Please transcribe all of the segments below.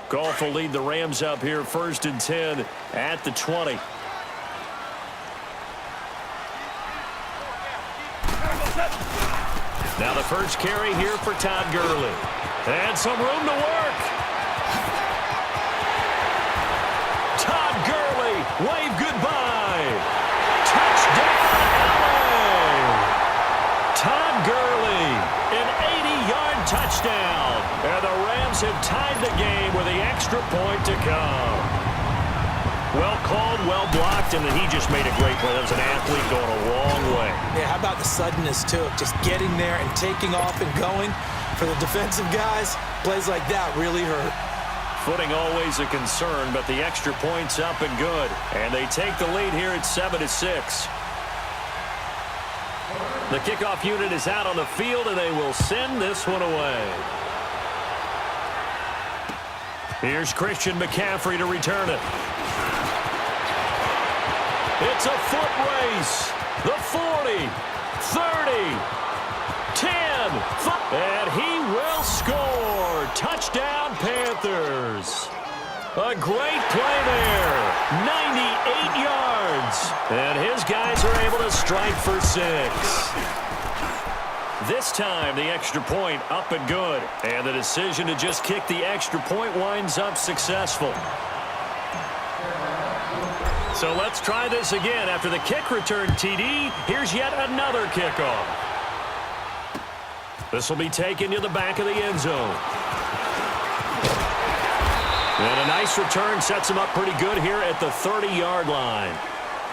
Goff will lead the Rams up here 1st and 10 at the 20. Now the first carry here for Todd Gurley. And some room to work. Todd Gurley, wave goodbye. Touchdown, LA. Todd Gurley, an 80-yard touchdown. And the Rams have tied the game with the extra point to come. Well called, well blocked, and then he just made a great play. That was an athlete going a long way. Yeah, how about the suddenness, too? Just getting there and taking off and going. For the defensive guys, plays like that really hurt. Footing always a concern, but the extra point's up and good. And they take the lead here at 7-6. The kickoff unit is out on the field, and they will send this one away. Here's Christian McCaffrey to return it. It's a foot race. The 40, 30, 10, and he will score. Touchdown, Panthers. A great play there. 98 yards. And his guys are able to strike for 6. This time, the extra point up and good. And the decision to just kick the extra point winds up successful. So let's try this again. After the kick return TD, here's yet another kickoff. This will be taken to the back of the end zone. And a nice return sets them up pretty good here at the 30-yard line.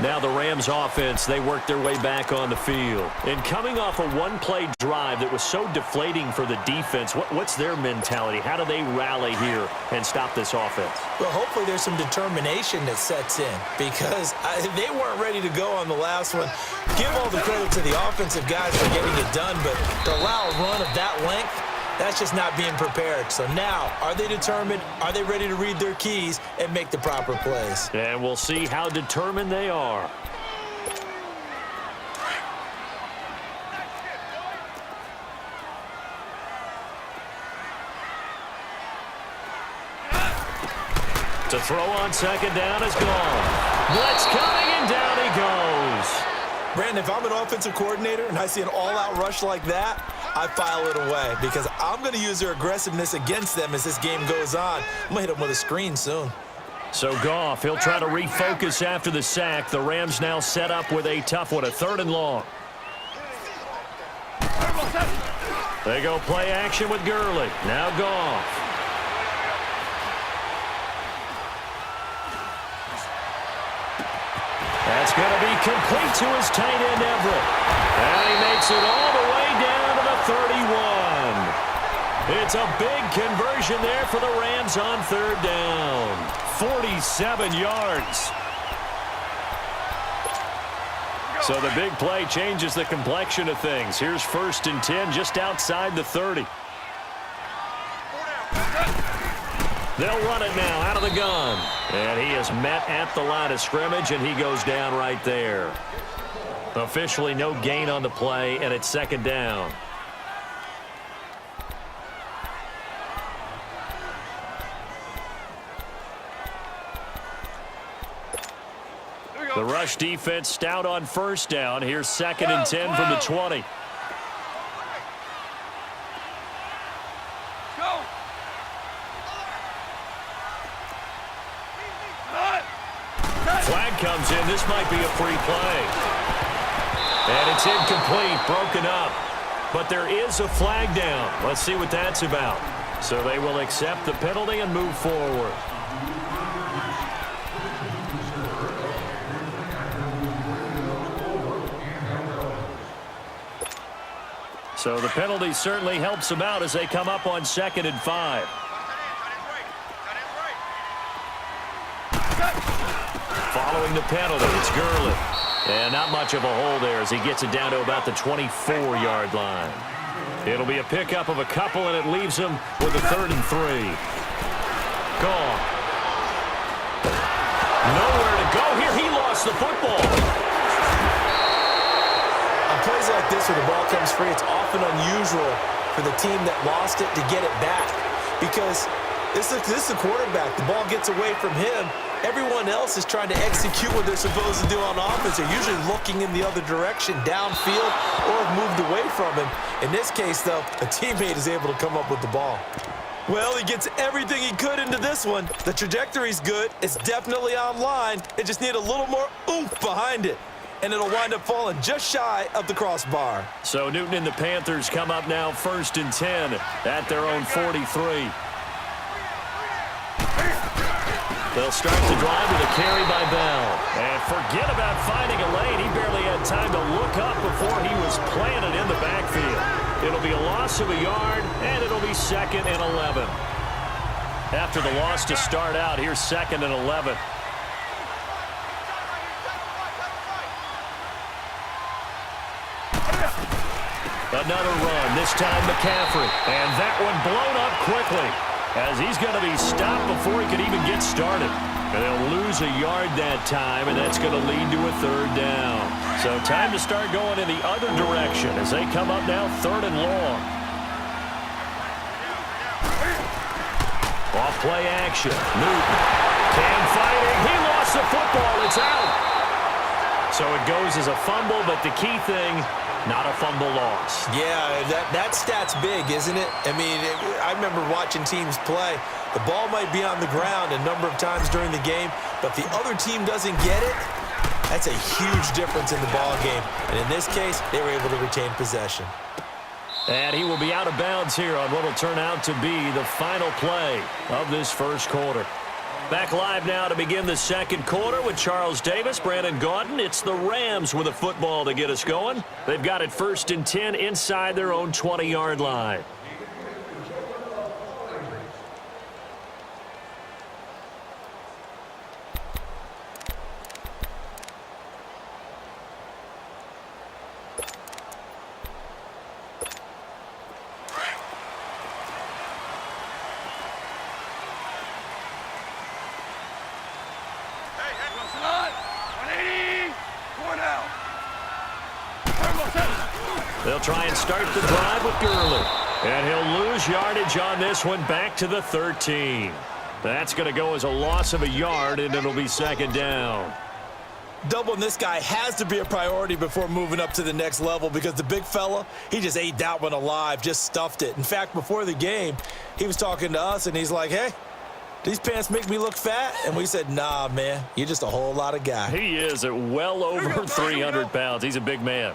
Now the Rams offense, they work their way back on the field. And coming off a one-play drive that was so deflating for the defense, what's their mentality? How do they rally here and stop this offense? Well, hopefully there's some determination that sets in because they weren't ready to go on the last one. Give all the credit to the offensive guys for getting it done, but to allow a run of that length, that's just not being prepared. So now, are they determined? Are they ready to read their keys and make the proper plays? And we'll see how determined they are. To throw on second down is gone. Blitz coming, and down he goes. Brandon, if I'm an offensive coordinator and I see an all-out rush like that, I file it away because I'm going to use their aggressiveness against them as this game goes on. I'm going to hit them with a screen soon. So Goff, he'll try to refocus after the sack. The Rams now set up with a tough one, a 3rd and long. They go play action with Gurley. Now Goff. That's going to be complete to his tight end, Everett. And he makes it all the way down to the 31. It's a big conversion there for the Rams on 3rd down. 47 yards. So the big play changes the complexion of things. Here's 1st and 10 just outside the 30. They'll run it now out of the gun. And he is met at the line of scrimmage, and he goes down right there. Officially no gain on the play, and it's 2nd down. The rush defense stout on 1st down. Here's 2nd and 10 from the 20. Flag comes in. This might be a free play. And it's incomplete, broken up. But there is a flag down. Let's see what that's about. So they will accept the penalty and move forward. So the penalty certainly helps them out as they come up on 2nd and 5. Following the penalty, it's Gurley. And not much of a hole there as he gets it down to about the 24-yard line. It'll be a pickup of a couple, and it leaves him with a 3rd and 3. Gone. Nowhere to go here. He lost the football. On plays like this where the ball comes free, it's often unusual for the team that lost it to get it back because This is a quarterback. The ball gets away from him. Everyone else is trying to execute what they're supposed to do on offense. They're usually looking in the other direction, downfield, or have moved away from him. In this case, though, a teammate is able to come up with the ball. Well, he gets everything he could into this one. The trajectory's good. It's definitely online. They just need a little more oomph behind it, and it'll wind up falling just shy of the crossbar. So Newton and the Panthers come up now 1st and 10 at their own 43. They'll start the drive with a carry by Bell. And forget about finding a lane. He barely had time to look up before he was planted in the backfield. It'll be a loss of a yard, and it'll be 2nd and 11. After the loss to start out, here's 2nd and 11. Another run, this time McCaffrey. And that one blown up quickly, as he's going to be stopped before he could even get started. And they'll lose a yard that time, and that's going to lead to a 3rd down. So time to start going in the other direction as they come up now 3rd and long. Off play action. Newton. Cam fighting. He lost the football. It's out. So it goes as a fumble, but the key thing, not a fumble loss. Yeah, that stat's big, isn't it? I mean, I remember watching teams play. The ball might be on the ground a number of times during the game, but the other team doesn't get it. That's a huge difference in the ball game. And in this case, they were able to retain possession. And he will be out of bounds here on what will turn out to be the final play of this first quarter. Back live now to begin the second quarter with Charles Davis, Brandon Gaudin. It's the Rams with a football to get us going. They've got it 1st and 10 inside their own 20-yard line. They'll try and start the drive with Gurley. And he'll lose yardage on this one back to the 13. That's going to go as a loss of a yard, and it'll be 2nd down. Doubling this guy has to be a priority before moving up to the next level, because the big fella, he just ate that one alive, just stuffed it. In fact, before the game, he was talking to us, and he's like, hey, these pants make me look fat? And we said, nah, man, you're just a whole lot of guy. He is at well over 300 pounds. He's a big man.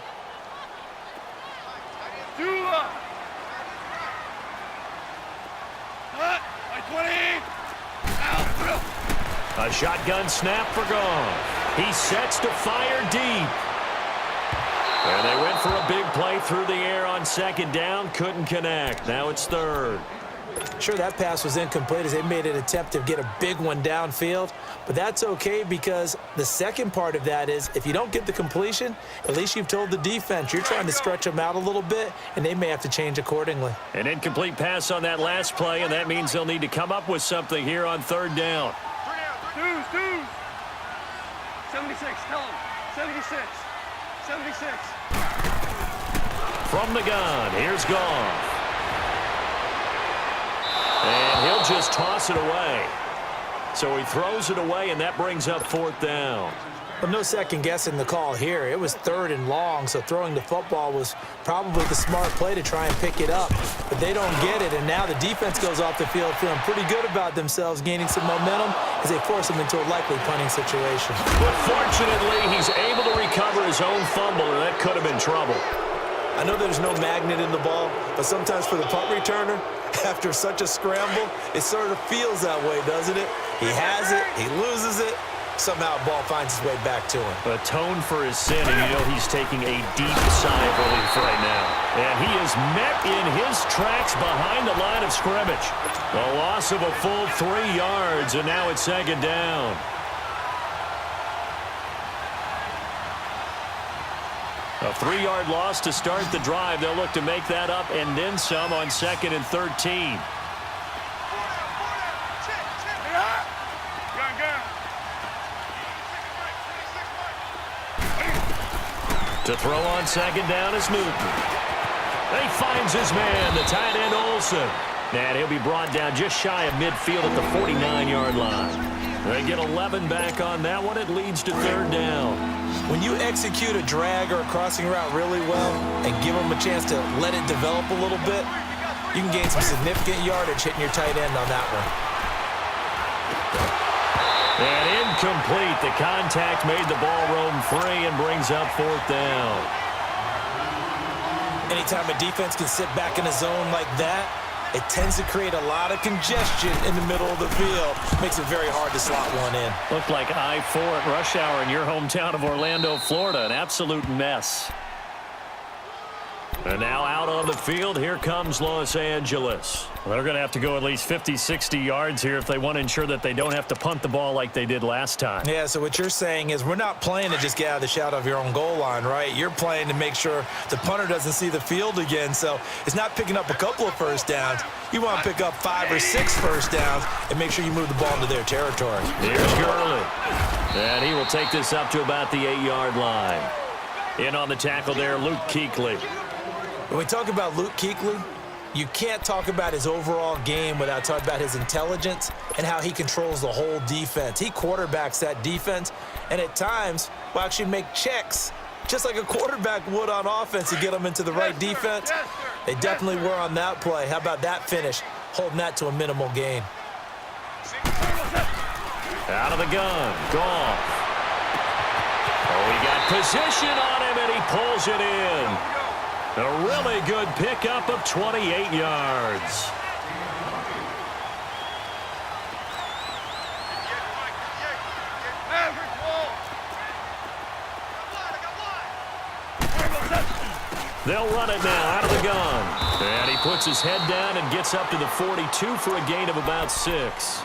A shotgun snap for Goff. He sets to fire deep. And they went for a big play through the air on 2nd down. Couldn't connect. Now it's 3rd. Sure, that pass was incomplete as they made an attempt to get a big one downfield. But that's okay, because the second part of that is if you don't get the completion, at least you've told the defense you're trying to stretch them out a little bit, and they may have to change accordingly. An incomplete pass on that last play, and that means they'll need to come up with something here on 3rd down. 76, tell him. 76. 76. From the gun, here's Goff. And he'll just toss it away. So he throws it away, and that brings up 4th down. But no second guessing the call here. It was 3rd and long, so throwing the football was probably the smart play to try and pick it up. But they don't get it, and now the defense goes off the field feeling pretty good about themselves, gaining some momentum as they force them into a likely punting situation. But fortunately, he's able to recover his own fumble, and that could have been trouble. I know there's no magnet in the ball, but sometimes for the punt returner, after such a scramble, it sort of feels that way, doesn't it? He has it, he loses it, somehow the ball finds its way back to him. Atone for his sin, and you know he's taking a deep sigh of relief right now. And he is met in his tracks behind the line of scrimmage. The loss of a full 3 yards, and now it's 2nd down. A 3-yard loss to start the drive. They'll look to make that up and then some on 2nd and 13. To throw on 2nd down is Newton. He finds his man, the tight end Olsen. And he'll be brought down just shy of midfield at the 49-yard line. They get 11 back on that one. It leads to third down. When you execute a drag or a crossing route really well and give them a chance to let it develop a little bit, you can gain some significant yardage hitting your tight end on that one. And incomplete. The contact made the ball roam free and brings up fourth down. Anytime a defense can sit back in a zone like that, it tends to create a lot of congestion in the middle of the field. Makes it very hard to slot one in. Looked like I-4 at rush hour in your hometown of Orlando, Florida. An absolute mess. And now out on the field, here comes Los Angeles. Well, they're going to have to go at least 50, 60 yards here if they want to ensure that they don't have to punt the ball like they did last time. Yeah, so what you're saying is we're not playing to just get out of the shadow of your own goal line, right? You're playing to make sure the punter doesn't see the field again. So it's not picking up a couple of first downs. You want to pick up 5 or 6 first downs and make sure you move the ball into their territory. Here's Gurley. And he will take this up to about the 8-yard line. In on the tackle there, Luke Kuechly. When we talk about Luke Kuechly, you can't talk about his overall game without talking about his intelligence and how he controls the whole defense. He quarterbacks that defense, and at times will actually make checks, just like a quarterback would on offense to get them into the right defense. They definitely were on that play. How about that finish, holding that to a minimal gain? Out of the gun, Goff. Oh, he got position on him, and he pulls it in. A really good pickup of 28 yards. They'll run it now out of the gun. And he puts his head down and gets up to the 42 for a gain of about 6.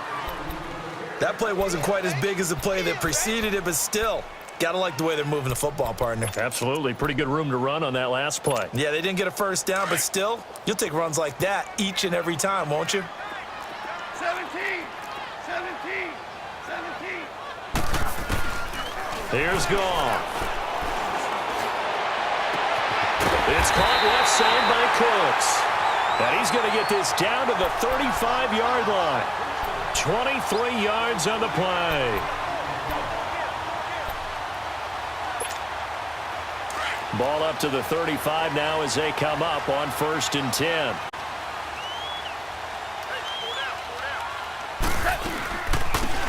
That play wasn't quite as big as the play that preceded it, but still. Gotta like the way they're moving the football, partner. Absolutely. Pretty good room to run on that last play. Yeah, they didn't get a first down, but still, you'll take runs like that each and every time, won't you? 17, 17, 17. Here's Goff. It's caught left side by Cooks. And he's going to get this down to the 35-yard line. 23 yards on the play. Ball up to the 35 now as they come up on 1st and 10.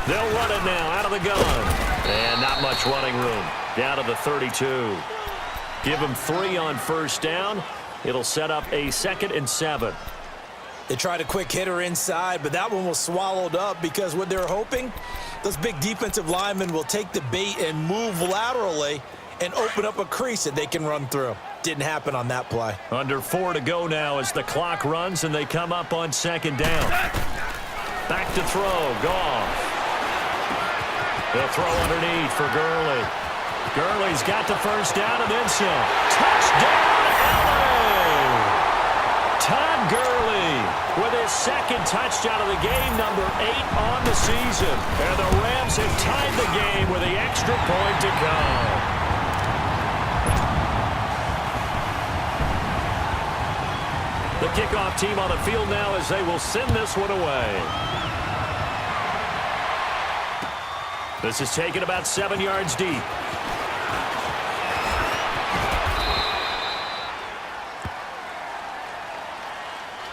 They'll run it now out of the gun. And not much running room. Down to the 32. Give them 3 on 1st down. It'll set up a 2nd and 7. They tried a quick hitter inside, but that one was swallowed up because what they're hoping, those big defensive linemen will take the bait and move laterally and open up a crease that they can run through. Didn't happen on that play. Under 4 to go now as the clock runs and they come up on 2nd down. Back to throw, Goff. They'll throw underneath for Gurley. Gurley's got the 1st down and then some. Touchdown, LA! Todd Gurley with his 2nd touchdown of the game, number 8 on the season. And the Rams have tied the game with the extra point to come. The kickoff team on the field now as they will send this one away. This is taken about 7 yards deep.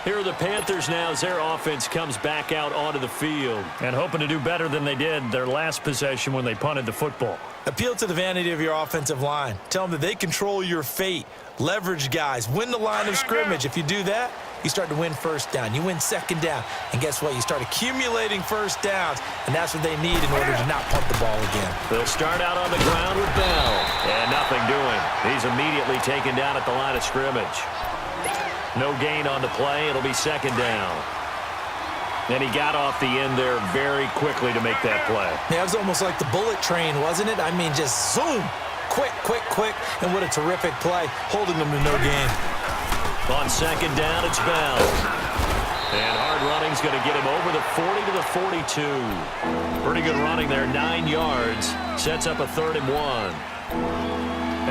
Here are the Panthers now as their offense comes back out onto the field and hoping to do better than they did their last possession when they punted the football. Appeal to the vanity of your offensive line. Tell them that they control your fate. Leverage guys. Win the line of scrimmage. If you do that, you start to win 1st down. You win 2nd down. And guess what? You start accumulating 1st downs. And that's what they need in order to not punt the ball again. They'll start out on the ground with Bell. And nothing doing. He's immediately taken down at the line of scrimmage. No gain on the play. It'll be 2nd down. And he got off the end there very quickly to make that play. Yeah, it was almost like the bullet train, wasn't it? I mean, just zoom. Quick, quick, quick. And what a terrific play, holding them to no gain. On 2nd down, it's Bell. And hard running's going to get him over the 40 to the 42. Pretty good running there, 9 yards. Sets up a 3rd and 1.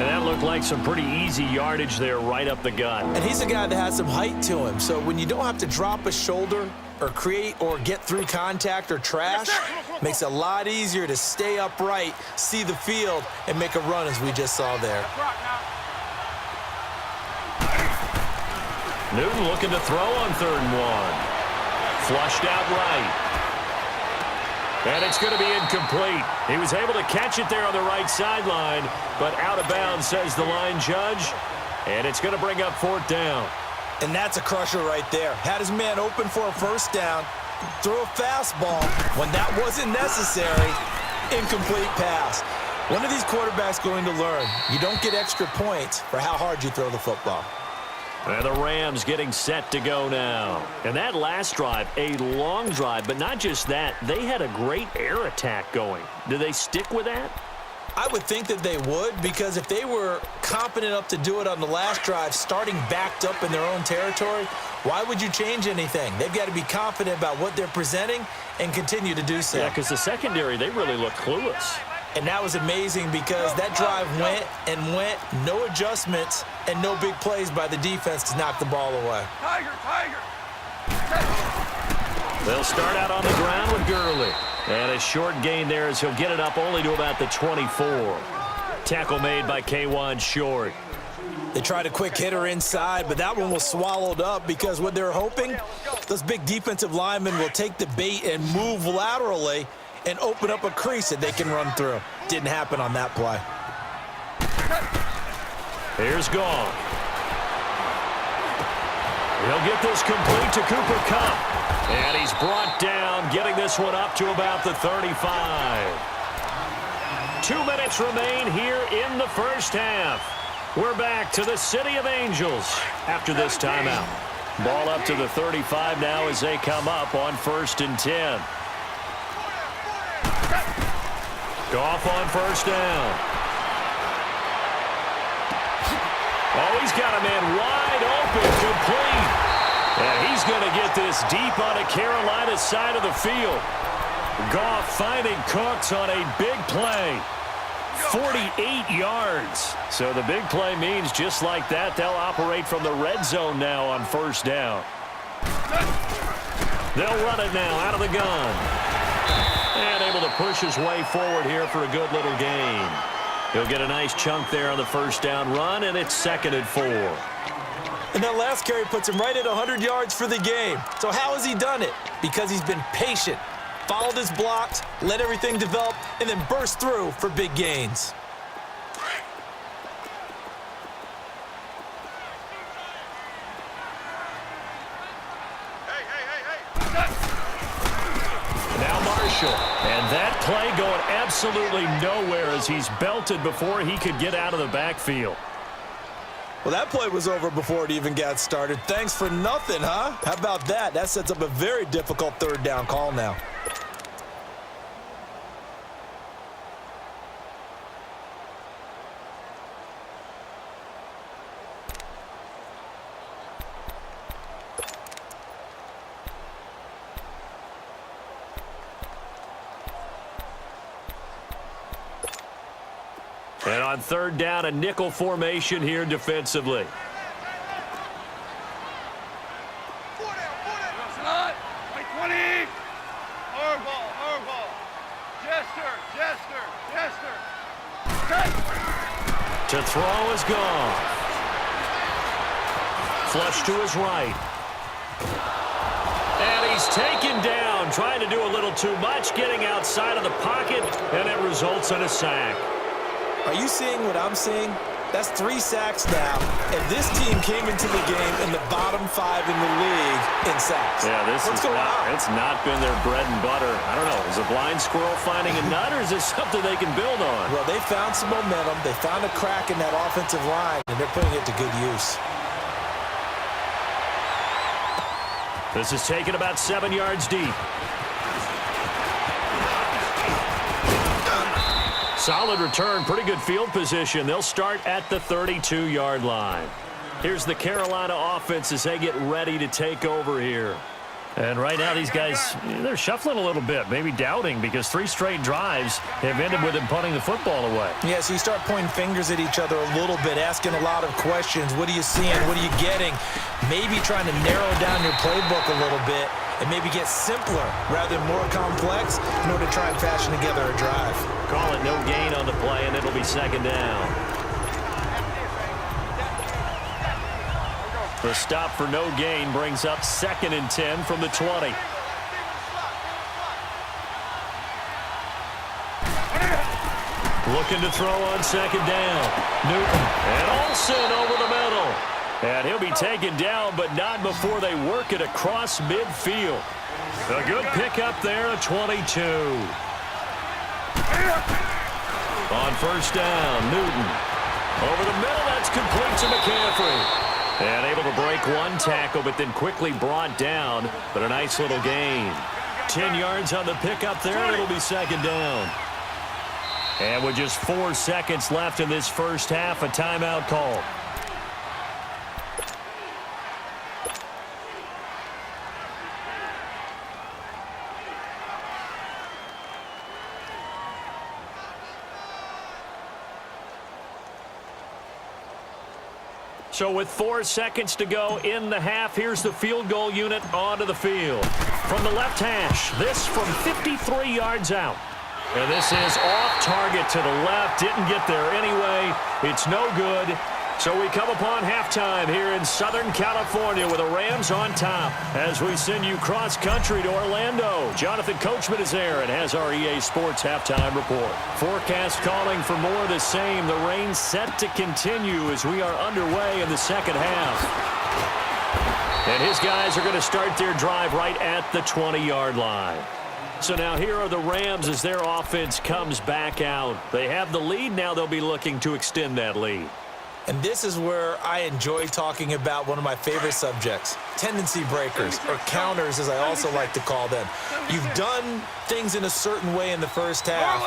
And that looked like some pretty easy yardage there right up the gut. And he's a guy that has some height to him. So when you don't have to drop a shoulder or create or get through contact or trash, makes it a lot easier to stay upright, see the field, and make a run as we just saw there. Newton looking to throw on 3rd and 1. Flushed out right. And it's going to be incomplete. He was able to catch it there on the right sideline, but out of bounds, says the line judge. And it's going to bring up 4th down. And that's a crusher right there. Had his man open for a 1st down, threw a fastball when that wasn't necessary. Incomplete pass. One of these quarterbacks going to learn, you don't get extra points for how hard you throw the football. And the Rams getting set to go now. And that last drive, a long drive, but not just that. They had a great air attack going. Do they stick with that? I would think that they would, because if they were confident enough to do it on the last drive, starting backed up in their own territory, why would you change anything? They've got to be confident about what they're presenting and continue to do so. Yeah, because the secondary, they really look clueless. And that was amazing because that drive went and went, no adjustments, and no big plays by the defense to knock the ball away. Tiger, Tiger. They'll start out on the ground with Gurley. And a short gain there as he'll get it up only to about the 24. Tackle made by K'Wan Short. They tried a quick hitter inside, but that one was swallowed up because what they're hoping, those big defensive linemen will take the bait and move laterally and open up a crease that they can run through. Didn't happen on that play. Here's Gong. He'll get this complete to Cooper Kupp. And he's brought down, getting this one up to about the 35. 2 minutes remain here in the first half. We're back to the City of Angels after this timeout. Ball up to the 35 now as they come up on 1st and 10. Goff on 1st down. Oh, he's got a man wide open, complete. And he's going to get this deep on the Carolina side of the field. Goff finding Cooks on a big play. 48 yards. So the big play means just like that, they'll operate from the red zone now on 1st down. They'll run it now out of the gun. And able to push his way forward here for a good little gain. He'll get a nice chunk there on the 1st down run, and it's 2nd and 4. And that last carry puts him right at 100 yards for the game. So how has he done it? Because he's been patient, followed his blocks, let everything develop, and then burst through for big gains. Now Marshall. And that play going absolutely nowhere as he's belted before he could get out of the backfield. Well, that play was over before it even got started. Thanks for nothing, huh? How about that? That sets up a very difficult 3rd down call now. And on 3rd down, a nickel formation here defensively. Slot. Right 20. Hardball. Jester. To throw is gone. Flush to his right. And he's taken down, trying to do a little too much, getting outside of the pocket, and it results in a sack. Are you seeing what I'm seeing? That's 3 sacks now, and this team came into the game in the bottom 5 in the league in sacks. Yeah, it's not been their bread and butter. I don't know, is a blind squirrel finding a nut, or is this something they can build on? Well, they found some momentum. They found a crack in that offensive line, and they're putting it to good use. This is taken about 7 yards deep. Solid return, pretty good field position. They'll start at the 32-yard line. Here's the Carolina offense as they get ready to take over here. And right now these guys, they're shuffling a little bit, maybe doubting, because 3 straight drives have ended with him punting the football away. Yeah, so you start pointing fingers at each other a little bit, asking a lot of questions. What are you seeing? What are you getting? Maybe trying to narrow down your playbook a little bit and maybe get simpler rather than more complex in order to try and fashion together a drive. Call it no gain on the play, and it'll be 2nd down. The stop for no gain brings up 2nd and 10 from the 20. Looking to throw on 2nd down. Newton and Olsen over the middle. And he'll be taken down, but not before they work it across midfield. A good pickup there, a 22. On 1st down, Newton. Over the middle, that's complete to McCaffrey. And able to break 1 tackle, but then quickly brought down. But a nice little gain. 10 yards on the pickup there. It'll be 2nd down. And with just 4 seconds left in this first half, a timeout called. So with 4 seconds to go in the half, here's the field goal unit onto the field. From the left hash, this from 53 yards out. And this is off target to the left. Didn't get there anyway. It's no good. So we come upon halftime here in Southern California with the Rams on top as we send you cross-country to Orlando. Jonathan Coachman is there and has our EA Sports halftime report. Forecast calling for more of the same. The rain set to continue as we are underway in the second half. And his guys are going to start their drive right at the 20-yard line. So now here are the Rams as their offense comes back out. They have the lead. Now they'll be looking to extend that lead. And this is where I enjoy talking about one of my favorite subjects, tendency breakers, or counters as I also like to call them. You've done things in a certain way in the first half,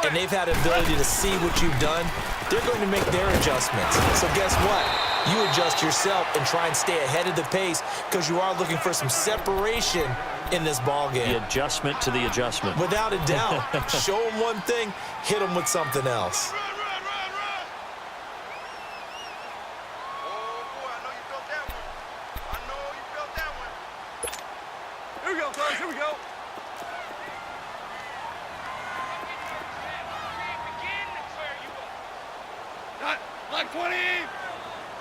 and they've had the ability to see what you've done. They're going to make their adjustments. So guess what? You adjust yourself and try and stay ahead of the pace because you are looking for some separation in this ball game. The adjustment to the adjustment. Without a doubt. Show them one thing, hit them with something else. Here we go. Got like 20.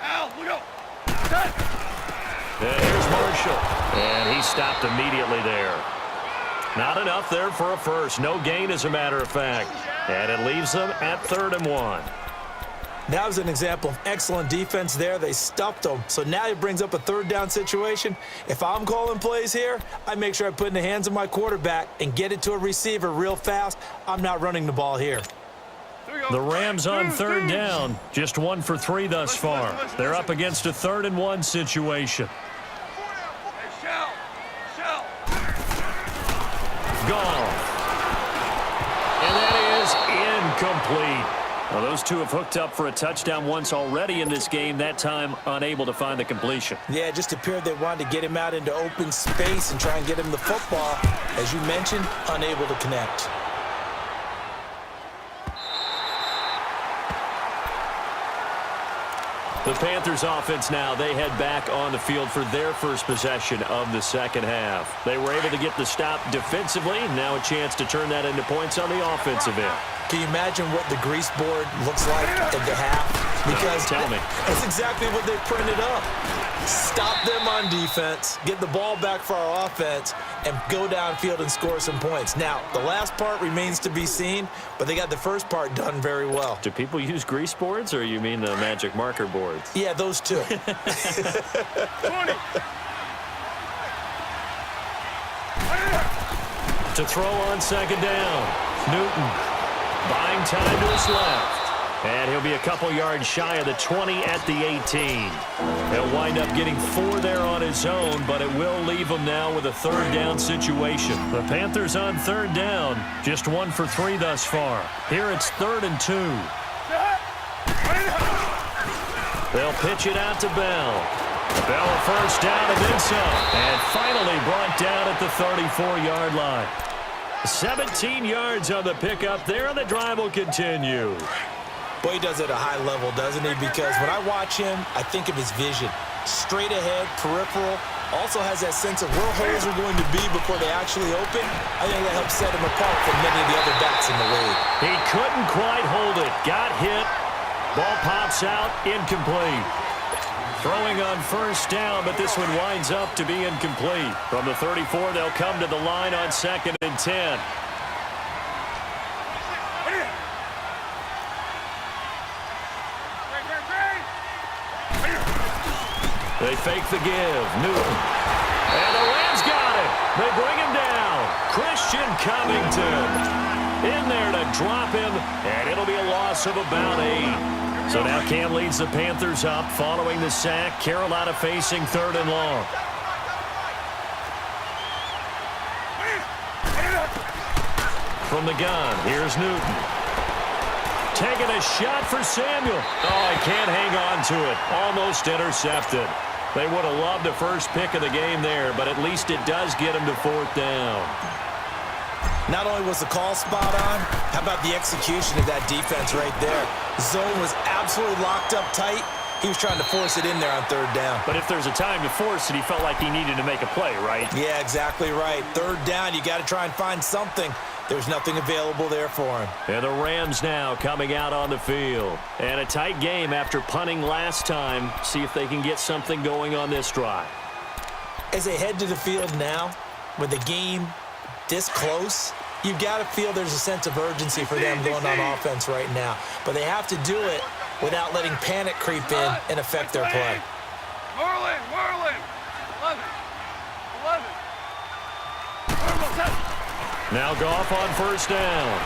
Al, look out. And here's Marshall. And he stopped immediately there. Not enough there for a first. No gain, as a matter of fact. And it leaves them at 3rd and 1. That was an example of excellent defense there. They stuffed them. So now it brings up a 3rd down situation. If I'm calling plays here, I make sure I put it in the hands of my quarterback and get it to a receiver real fast. I'm not running the ball here. The Rams on 3rd down. Just 1 for 3 thus far. They're up against a 3rd and 1 situation. Gone. And that is incomplete. Well, those two have hooked up for a touchdown once already in this game, that time unable to find the completion. Yeah, it just appeared they wanted to get him out into open space and try and get him the football. As you mentioned, unable to connect. The Panthers offense now, they head back on the field for their first possession of the second half. They were able to get the stop defensively. Now a chance to turn that into points on the offensive end. Can you imagine what the grease board looks like at the half? Because tell me. That's exactly what they printed up. Stop them on defense, get the ball back for our offense, and go downfield and score some points. Now, the last part remains to be seen, but they got the first part done very well. Do people use grease boards, or you mean the magic marker boards? Yeah, those two. 20. To throw on 2nd down. Newton buying time to his left. And he'll be a couple yards shy of the 20 at the 18. He'll wind up getting 4 there on his own, but it will leave him now with a 3rd down situation. The Panthers on 3rd down, just 1 for 3 thus far. Here it's 3rd and 2. They'll pitch it out to Bell. Bell a first down and then some. And finally brought down at the 34-yard line. 17 yards on the pickup there, and the drive will continue. Boy, he does it at a high level, doesn't he? Because when I watch him, I think of his vision. Straight ahead, peripheral, also has that sense of where holes are going to be before they actually open. I think that helps set him apart from many of the other backs in the league. He couldn't quite hold it. Got hit. Ball pops out, incomplete. Throwing on first down, but this one winds up to be incomplete. From the 34, they'll come to the line on 2nd and 10. They fake the give. Newton. And the Rams got it. They bring him down. Christian Covington in there to drop him, and it'll be a loss of about 8. So now Cam leads the Panthers up following the sack. Carolina facing 3rd and long. From the gun, here's Newton. Taking a shot for Samuel. Oh, he can't hang on to it. Almost intercepted. They would have loved the first pick of the game there, but at least it does get him to 4th down. Not only was the call spot on, how about the execution of that defense right there? Zone was absolutely locked up tight. He was trying to force it in there on 3rd down. But if there's a time to force it, he felt like he needed to make a play, right? Yeah, exactly right. 3rd down, you got to try and find something. There's nothing available there for him. And the Rams now coming out on the field. And a tight game after punting last time. See if they can get something going on this drive. As they head to the field now, with the game this close, you've got to feel there's a sense of urgency for them going on offense right now. But they have to do it without letting panic creep in and affect their play. Whirling. 11. Now Goff on first down.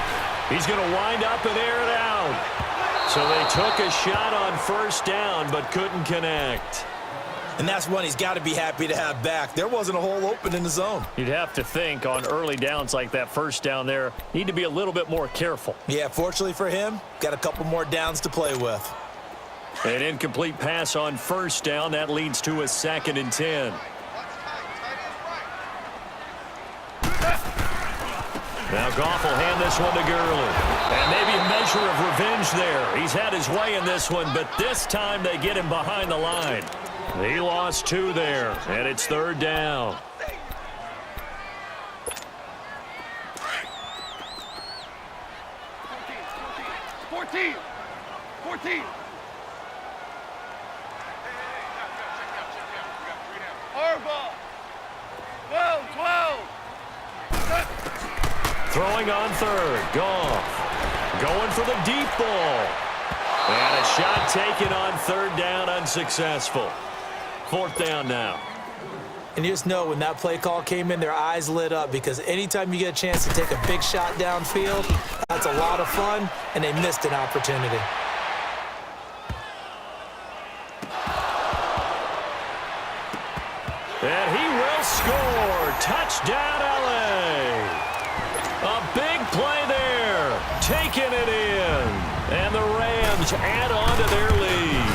He's going to wind up and air it out. So they took a shot on first down but couldn't connect. And that's one he's got to be happy to have back. There wasn't a hole open in the zone. You'd have to think on early downs like that first down there, need to be a little bit more careful. Yeah, fortunately for him, got a couple more downs to play with. An incomplete pass on first down. That leads to a 2nd and 10. Now Goff will hand this one to Gurley. And maybe a measure of revenge there. He's had his way in this one, but this time they get him behind the line. He lost 2 there, and it's 3rd down. Fourteen. Harbaugh. 12. Throwing on 3rd. Goff. Going for the deep ball. And a shot taken on 3rd down, unsuccessful. 4th down now. And you just know when that play call came in, their eyes lit up because anytime you get a chance to take a big shot downfield, that's a lot of fun, and they missed an opportunity. And he will score. Touchdown, LA. A big play there. Taking it in. And the Rams add on to their lead.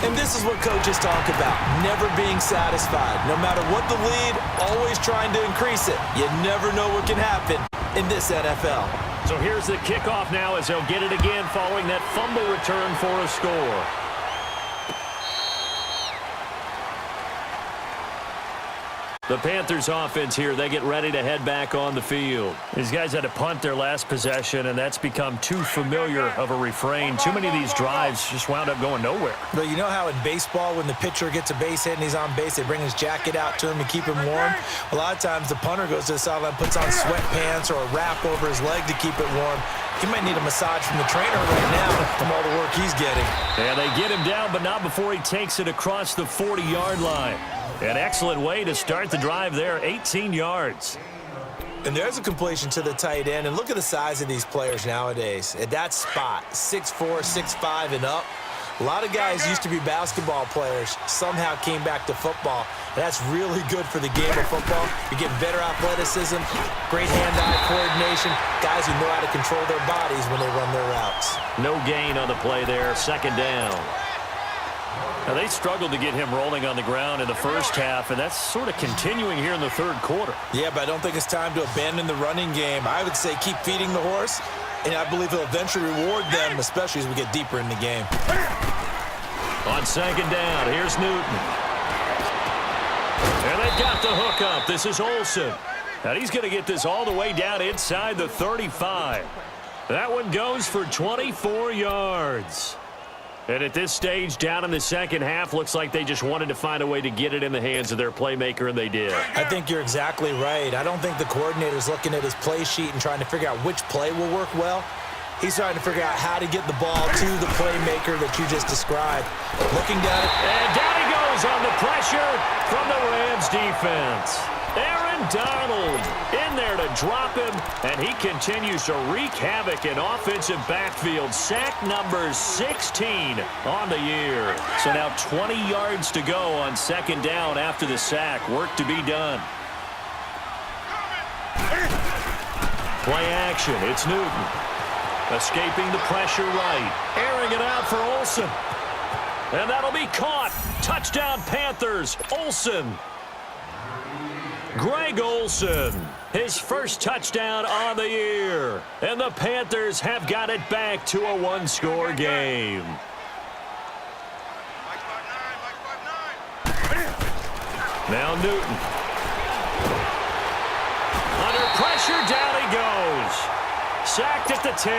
And this is what coaches talk about, never being satisfied. No matter what the lead, always trying to increase it. You never know what can happen in this NFL. So here's the kickoff now as they'll get it again following that fumble return for a score. The Panthers offense here, they get ready to head back on the field. These guys had to punt their last possession, and that's become too familiar of a refrain. Too many of these drives just wound up going nowhere. But you know how in baseball, when the pitcher gets a base hit and he's on base, they bring his jacket out to him to keep him warm? A lot of times the punter goes to the sideline, puts on sweatpants or a wrap over his leg to keep it warm. He might need a massage from the trainer right now from all the work he's getting. And they get him down, but not before he takes it across the 40-yard line. An excellent way to start the drive there, 18 yards. And there's a completion to the tight end. And look at the size of these players nowadays. At that spot, 6'4", 6'5", and up. A lot of guys used to be basketball players, somehow came back to football. And that's really good for the game of football. You're getting better athleticism, great hand-eye coordination, guys who know how to control their bodies when they run their routes. No gain on the play there, 2nd down. Now, they struggled to get him rolling on the ground in the first half, and that's sort of continuing here in the third quarter. Yeah, but I don't think it's time to abandon the running game. I would say keep feeding the horse, and I believe he'll eventually reward them, especially as we get deeper in the game. On second down, here's Newton. And they've got the hook up. This is Olsen. And he's going to get this all the way down inside the 35. That one goes for 24 yards. And at this stage, down in the second half, looks like they just wanted to find a way to get it in the hands of their playmaker, and they did. I think you're exactly right. I don't think the coordinator's looking at his play sheet and trying to figure out which play will work well. He's trying to figure out how to get the ball to the playmaker that you just described. Looking down. And down he goes on the pressure from the Rams defense. Aaron Donald in there to drop him, and he continues to wreak havoc in offensive backfield. Sack number 16 on the year. So now 20 yards to go on second down after the sack. Work to be done. Play action. It's Newton. Escaping the pressure right. Airing it out for Olsen. And that'll be caught. Touchdown Panthers. Olsen. Greg Olsen, his first touchdown on the year. And the Panthers have got it back to a one-score game. Now Newton. Under pressure, down he goes. Sacked at the 10.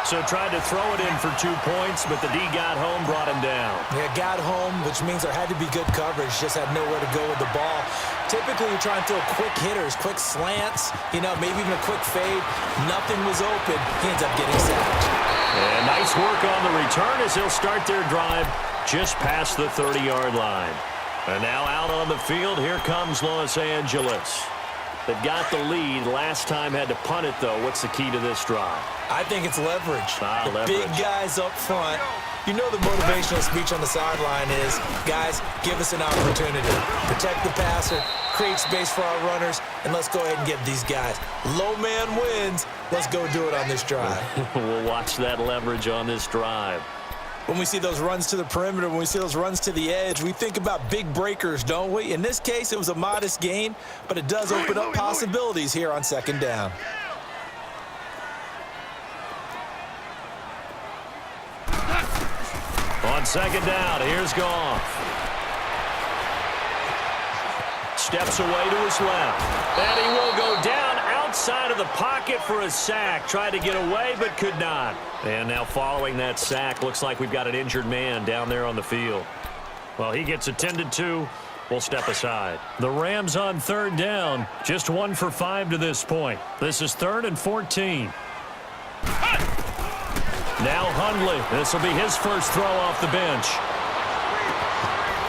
So tried to throw it in for 2 points, but the D got home, brought him down. Yeah, got home, which means there had to be good coverage. Just had nowhere to go with the ball. Typically, you're trying to throw quick hitters, quick slants, maybe even a quick fade. Nothing was open. He ends up getting sacked. And nice work on the return as he'll start their drive just past the 30-yard line. And now out on the field, here comes Los Angeles. They've got the lead. Last time had to punt it, though. What's the key to this drive? I think it's leverage. Leverage. Big guys up front. You know the motivational speech on the sideline is, guys, give us an opportunity. Protect the passer, create space for our runners, and let's go ahead and get these guys. Low man wins. Let's go do it on this drive. We'll watch that leverage on this drive. When we see those runs to the perimeter, when we see those runs to the edge, we think about big breakers, don't we? In this case, it was a modest gain, but it does open up possibilities here on second down. On second down, here's Goff. Steps away to his left. And he will go down outside of the pocket for a sack. Tried to get away, but could not. And now following that sack, looks like we've got an injured man down there on the field. Well, he gets attended to. We'll step aside. The Rams on third down. Just 1 for 5 to this point. This is 3rd and 14. Now Hundley. This will be his first throw off the bench.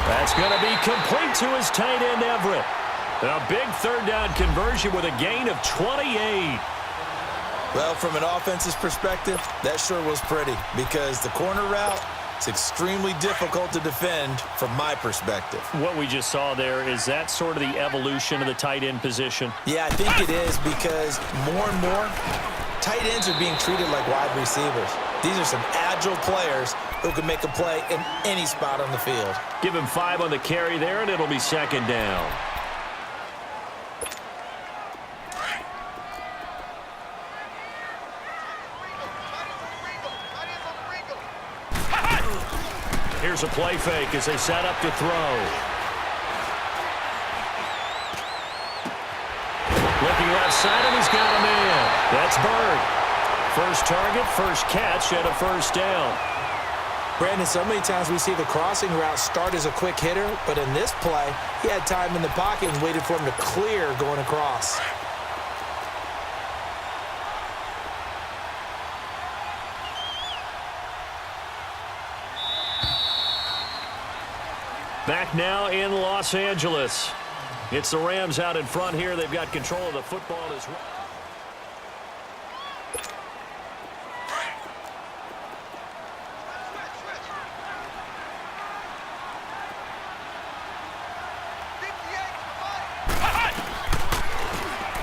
That's going to be complete to his tight end, Everett. A big third down conversion with a gain of 28. Well, from an offense's perspective, that sure was pretty because the corner route is extremely difficult to defend from my perspective. What we just saw there, is that sort of the evolution of the tight end position? Yeah, I think it is because more and more tight ends are being treated like wide receivers. These are some agile players who can make a play in any spot on the field. Give him 5 on the carry there, and it'll be second down. Here's a play fake as they set up to throw. Looking left side, and he's got a man. That's Bird. First target, first catch, and a first down. Brandon, so many times we see the crossing route start as a quick hitter, but in this play, he had time in the pocket and waited for him to clear going across. Back now in Los Angeles. It's the Rams out in front here. They've got control of the football as well.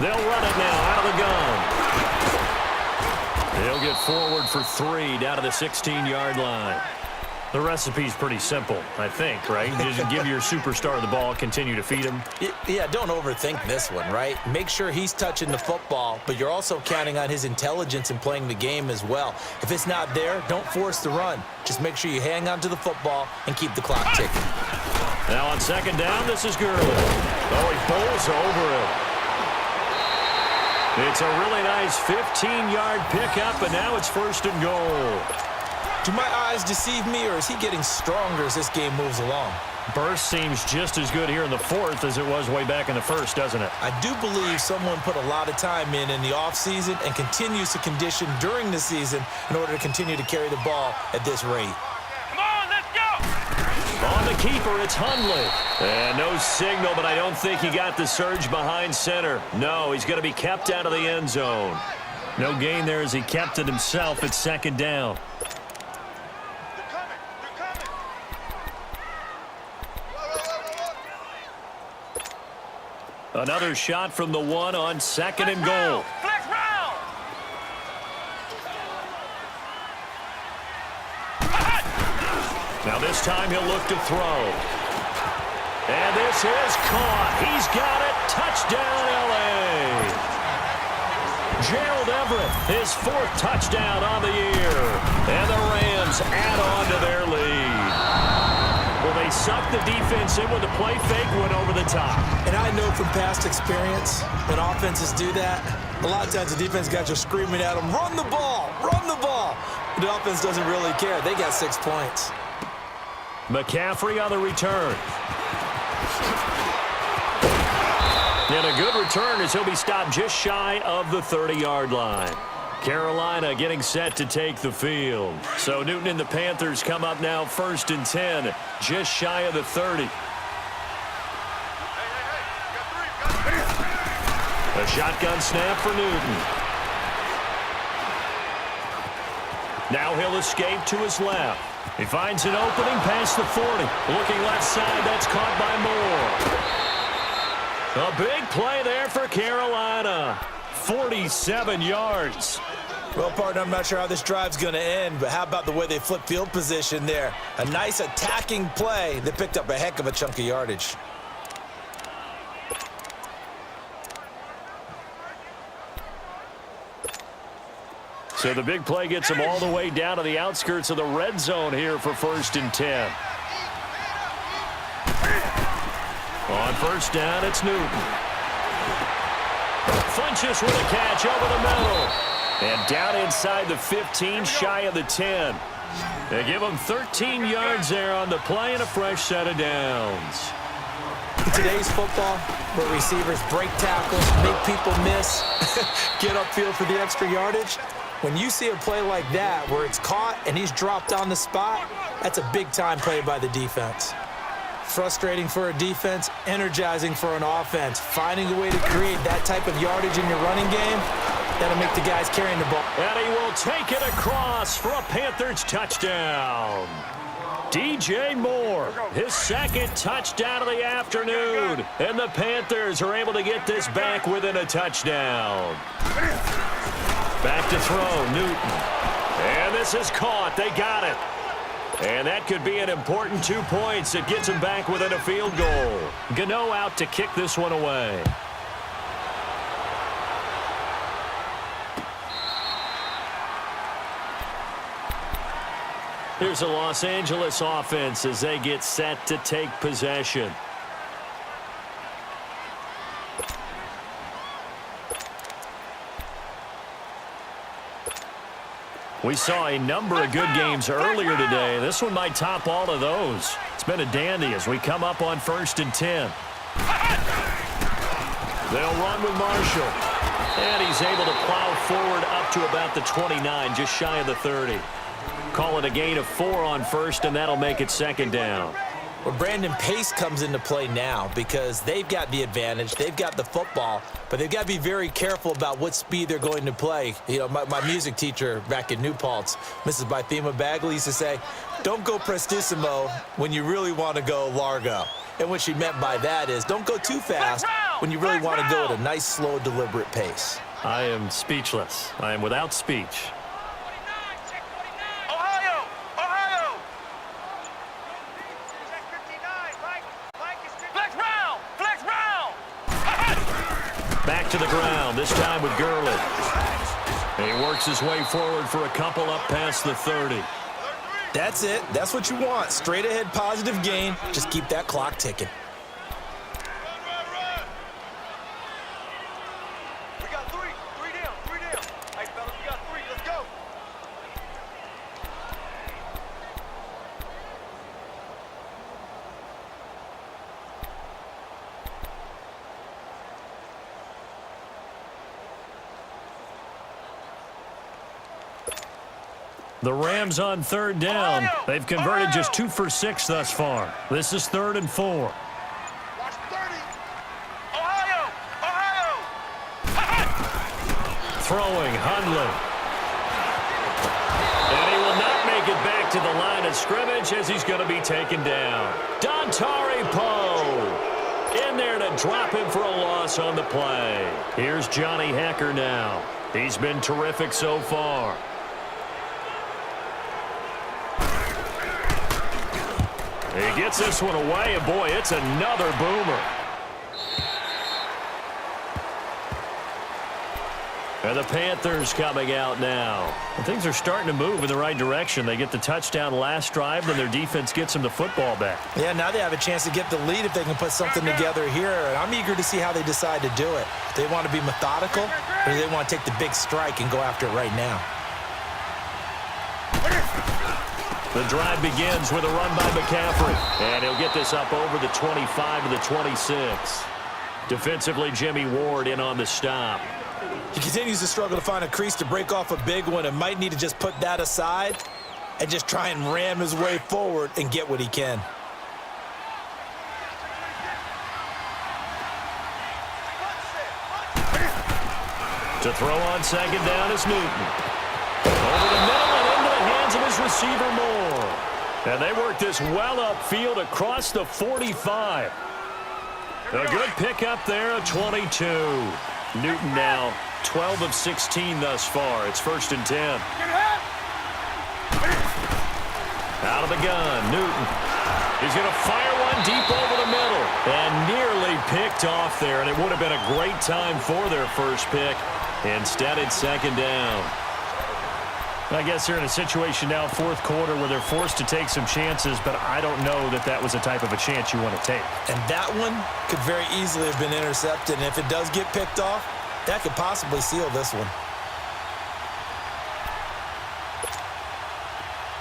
They'll run it now out of the gun. They'll get forward for 3 down to the 16-yard line. The recipe's pretty simple, I think, right? Just give your superstar the ball, continue to feed him. Yeah, don't overthink this one, right? Make sure he's touching the football, but you're also counting on his intelligence in playing the game as well. If it's not there, don't force the run. Just make sure you hang on to the football and keep the clock ticking. Now on second down, this is Gurley. Oh, he bowls over it. It's a really nice 15-yard pickup, and now it's first and goal. Do my eyes deceive me, or is he getting stronger as this game moves along? Burst seems just as good here in the fourth as it was way back in the first, doesn't it? I do believe someone put a lot of time in the offseason and continues to condition during the season in order to continue to carry the ball at this rate. Come on, let's go! On the keeper, it's Hundley. And no signal, but I don't think he got the surge behind center. No, he's going to be kept out of the end zone. No gain there as he kept it himself at second down. Another shot from the one on second and goal. Flex round! Now this time he'll look to throw. And this is caught. He's got it. Touchdown, L.A. Gerald Everett, his fourth touchdown on the year. And the Rams add on to their lead. Well, they sucked the defense in with a play fake, went over the top. And I know from past experience, when offenses do that, a lot of times the defense guys are screaming at them, run the ball, run the ball. The offense doesn't really care. They got 6 points. McCaffrey on the return. And a good return as he'll be stopped just shy of the 30-yard line. Carolina getting set to take the field. So Newton and the Panthers come up now first and 10, just shy of the 30. A shotgun snap for Newton. Now he'll escape to his left. He finds an opening past the 40. Looking left side, that's caught by Moore. A big play there for Carolina. 47 yards. Well, partner, I'm not sure how this drive's going to end, but how about the way they flip field position there? A nice attacking play that picked up a heck of a chunk of yardage. So the big play gets them all the way down to the outskirts of the red zone here for first and 10. On first down, it's Newton. Funches with a catch over the middle. And down inside the 15, shy of the 10. They give him 13 yards there on the play and a fresh set of downs. In today's football, where receivers break tackles, make people miss, get upfield for the extra yardage, when you see a play like that where it's caught and he's dropped on the spot, that's a big-time play by the defense. Frustrating for a defense, energizing for an offense. Finding a way to create that type of yardage in your running game, that'll make the guys carrying the ball. And he will take it across for a Panthers touchdown. DJ Moore, his second touchdown of the afternoon. And the Panthers are able to get this back within a touchdown. Back to throw, Newton. And this is caught. They got it. And that could be an important 2 points. It gets him back within a field goal. Gano out to kick this one away. Here's a Los Angeles offense as they get set to take possession. We saw a number of good games earlier today. This one might top all of those. It's been a dandy as we come up on first and 10. They'll run with Marshall. And he's able to plow forward up to about the 29, just shy of the 30. Call it a gain of 4 on first, and that'll make it second down. Well, Brandon, pace comes into play now because they've got the advantage. They've got the football, but they've got to be very careful about what speed they're going to play. You know, my music teacher back in New Paltz, Mrs. Bythema Bagley, used to say, don't go prestissimo when you really want to go largo. And what she meant by that is don't go too fast when you really want to go at a nice, slow, deliberate pace. I am speechless. I am without speech. back to the ground, this time with Gurley. He works his way forward for a couple up past the 30. That's it. That's what you want. Straight ahead positive gain. Just keep that clock ticking. We got three. Three down. Hey, fellas, we got three. Let's go. The Rams on third down. They've converted just 2 for 6 thus far. This is 3rd and 4. Watch 30. Ohio. Throwing, Hundley. And he will not make it back to the line of scrimmage as he's going to be taken down. Dontari Poe in there to drop him for a loss on the play. Here's Johnny Hecker now. He's been terrific so far. He gets this one away, and boy, it's another boomer. And the Panthers coming out now. And things are starting to move in the right direction. They get the touchdown last drive, then their defense gets them the football back. Yeah, now they have a chance to get the lead if they can put something together here. And I'm eager to see how they decide to do it. They want to be methodical, or do they want to take the big strike and go after it right now? The drive begins with a run by McCaffrey. And he'll get this up over the 25 to the 26. Defensively, Jimmy Ward in on the stop. He continues to struggle to find a crease to break off a big one and might need to just put that aside and just try and ram his way forward and get what he can. To throw on second down is Newton. Over the middle and into the hands of his receiver Moore. And they work this well upfield across the 45. A good pickup there at 22. Newton now 12 of 16 thus far. It's 1st and 10. Out of the gun, Newton. He's going to fire one deep over the middle. And nearly picked off there. And it would have been a great time for their first pick. Instead, it's 2nd down. I guess they're in a situation now, 4th quarter, where they're forced to take some chances, but I don't know that that was the type of a chance you want to take. And that one could very easily have been intercepted, and if it does get picked off, that could possibly seal this one.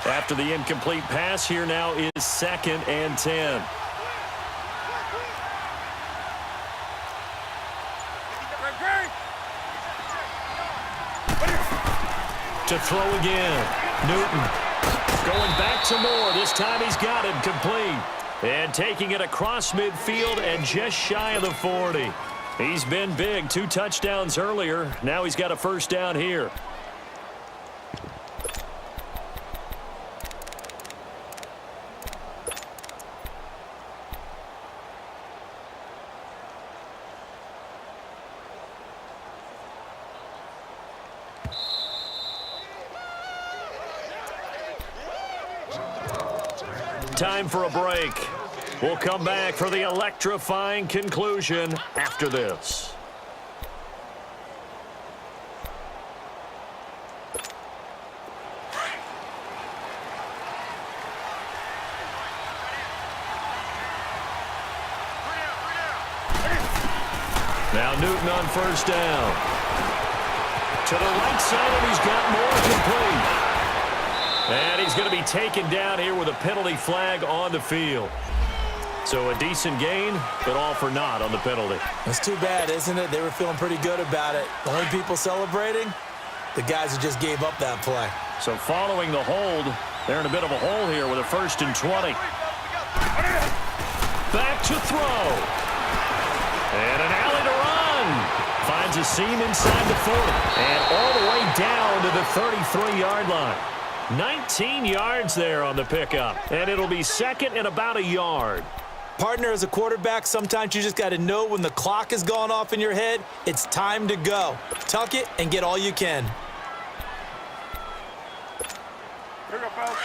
After the incomplete pass, here now is 2nd and 10. To throw again. Newton going back to Moore. This time he's got him complete. And taking it across midfield and just shy of the 40. He's been big. 2 touchdowns earlier. Now he's got a 1st down here. Time for a break. We'll come back for the electrifying conclusion after this. Now Newton on 1st down. To the right side, and he's got more complete. And he's going to be taken down here with a penalty flag on the field. So a decent gain, but all for naught on the penalty. It's too bad, isn't it? They were feeling pretty good about it. The only people celebrating, the guys who just gave up that play. So following the hold, they're in a bit of a hole here with a 1st and 20. Back to throw. And an alley to run. Finds a seam inside the 40. And all the way down to the 33-yard line. 19 yards there on the pickup. And it'll be 2nd and about a yard. Partner, as a quarterback, sometimes you just got to know when the clock has gone off in your head, it's time to go. Tuck it and get all you can. Here we go, fellas.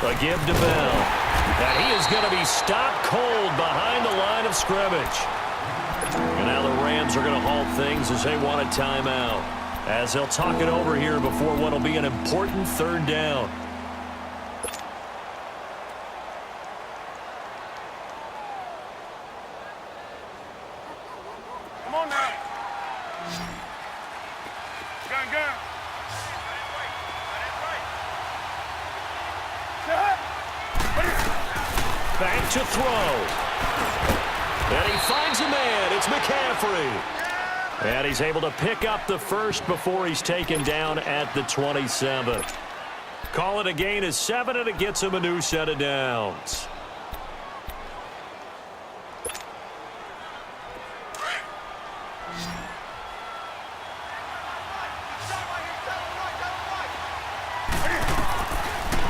A give to Bell. And he is going to be stopped cold behind the line of scrimmage. And now the Rams are going to halt things as they want a timeout, as they'll talk it over here before what will be an important third down. Come on now. Gun. Back to throw. And he finds a man. It's McCaffrey. And he's able to pick up the first before he's taken down at the 27. Call it a gain of 7, and it gets him a new set of downs.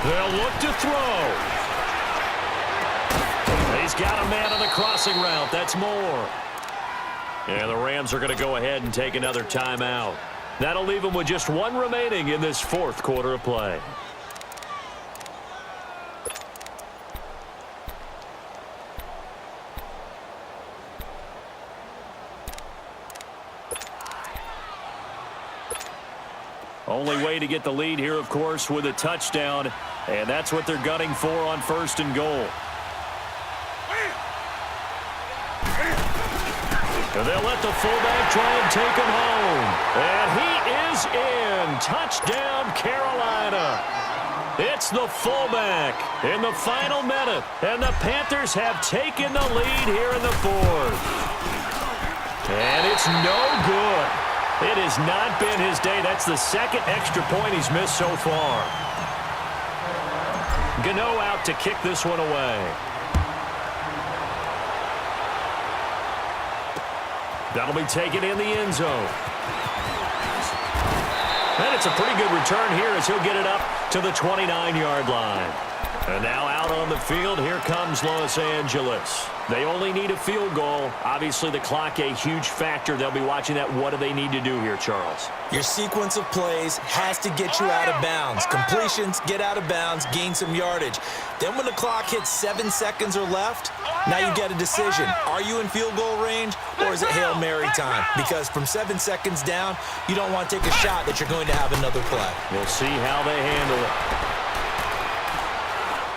They'll look to throw. He's got a man on the crossing route. That's more. And the Rams are going to go ahead and take another timeout. That'll leave them with just one remaining in this fourth quarter of play. Only way to get the lead here, of course, with a touchdown. And that's what they're gunning for on 1st and goal. And they'll let the fullback try and take him home. And he is in. Touchdown, Carolina. It's the fullback in the final minute. And the Panthers have taken the lead here in the fourth. And it's no good. It has not been his day. That's the second extra point he's missed so far. Gano out to kick this one away. That'll be taken in the end zone. And it's a pretty good return here as he'll get it up to the 29-yard line. And now out on the field, here comes Los Angeles. They only need a field goal. Obviously, the clock a huge factor. They'll be watching that. What do they need to do here, Charles? Your sequence of plays has to get you out of bounds. Completions, get out of bounds, gain some yardage. Then when the clock hits 7 seconds or left, now you get a decision. Are you in field goal range, or is it Hail Mary time? Because from 7 seconds down, you don't want to take a shot that you're going to have another play. We'll see how they handle it.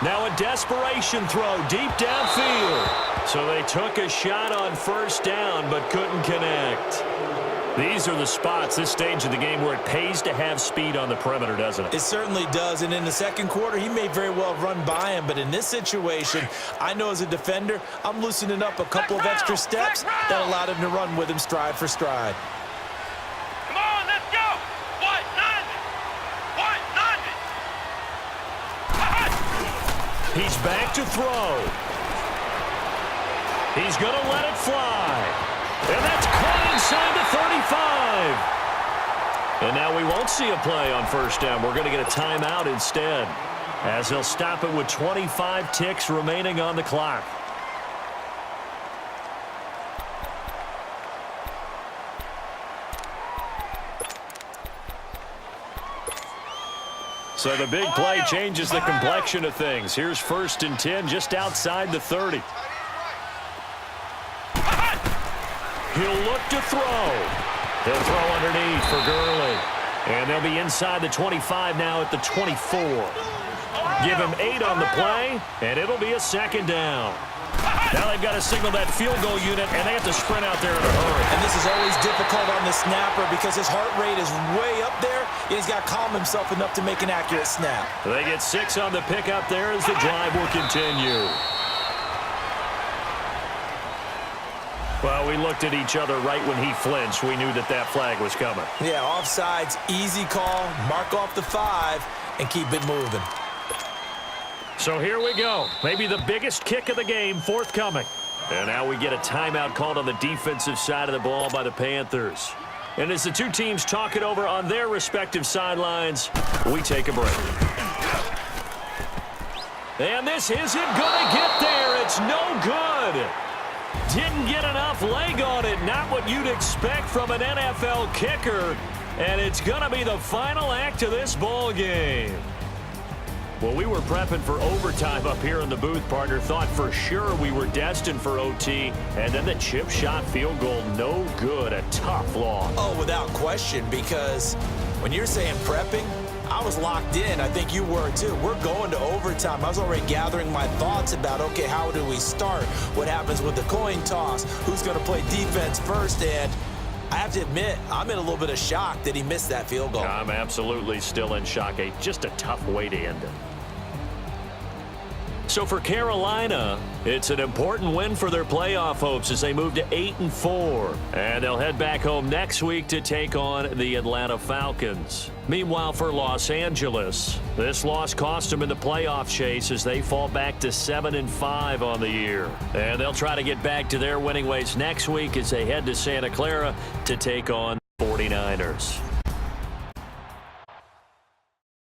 Now a desperation throw deep downfield. So they took a shot on 1st down but couldn't connect. These are the spots, this stage of the game, where it pays to have speed on the perimeter, doesn't it? It certainly does, and in the second quarter, he may very well run by him, but in this situation, I know as a defender, I'm loosening up a couple of extra steps that allowed him to run with him stride for stride. Come on, let's go. What? Nothing. He's back to throw. He's going to let it fly. And that's caught inside the 35. And now we won't see a play on 1st down. We're going to get a timeout instead, as they'll stop it with 25 ticks remaining on the clock. So the big play changes the complexion of things. Here's 1st and 10 just outside the 30. He'll look to throw. He'll throw underneath for Gurley. And they'll be inside the 25 now at the 24. Give him 8 on the play, and it'll be a 2nd down. Now they've got to signal that field goal unit, and they have to sprint out there in a hurry. And this is always difficult on the snapper because his heart rate is way up there, and he's got to calm himself enough to make an accurate snap. They get 6 on the pickup there as the drive will continue. Well, we looked at each other right when he flinched. We knew that that flag was coming. Yeah, offsides, easy call, mark off the 5, and keep it moving. So here we go. Maybe the biggest kick of the game forthcoming. And now we get a timeout called on the defensive side of the ball by the Panthers. And as the two teams talk it over on their respective sidelines, we take a break. And this isn't going to get there. It's no good. Didn't get enough leg on it. Not what you'd expect from an NFL kicker. And it's going to be the final act of this ball game. Well, we were prepping for overtime up here in the booth, partner. Thought for sure we were destined for OT. And then the chip shot field goal, no good. A tough loss. Oh, without question, because when you're saying prepping, I was locked in. I think you were too. We're going to overtime. I was already gathering my thoughts about, okay, how do we start? What happens with the coin toss? Who's going to play defense first? And I have to admit, I'm in a little bit of shock that he missed that field goal. I'm absolutely still in shock. Just a tough way to end it. So for Carolina, it's an important win for their playoff hopes as they move to 8-4. And they'll head back home next week to take on the Atlanta Falcons. Meanwhile, for Los Angeles, this loss cost them in the playoff chase as they fall back to 7-5 on the year. And they'll try to get back to their winning ways next week as they head to Santa Clara to take on the 49ers.